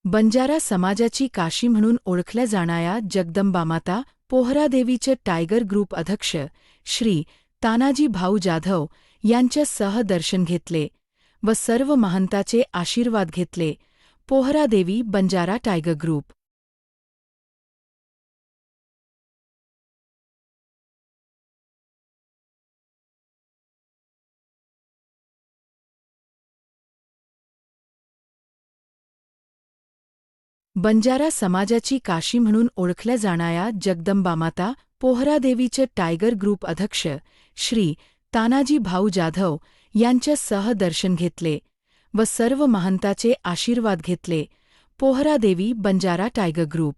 बंजारा समाजाची काशी म्हणून ओळखल्या जाणाऱ्या जगदंबामाता पोहरादेवीचे टायगर ग्रुप अध्यक्ष श्री तानाजी भाऊ जाधव यांच्यासह दर्शन घेतले व सर्व महंताचे आशीर्वाद घेतले. पोहरादेवी बंजारा टायगर ग्रुप बंजारा समाजाची काशी म्हणून ओळखल्या जाणाऱ्या जगदंबामाता पोहरादेवीचे टायगर ग्रुप अध्यक्ष श्री तानाजी भाऊ जाधव यांच्यासह दर्शन घेतले व सर्व महंताचे आशीर्वाद घेतले. Pohradevi Banjara tiger group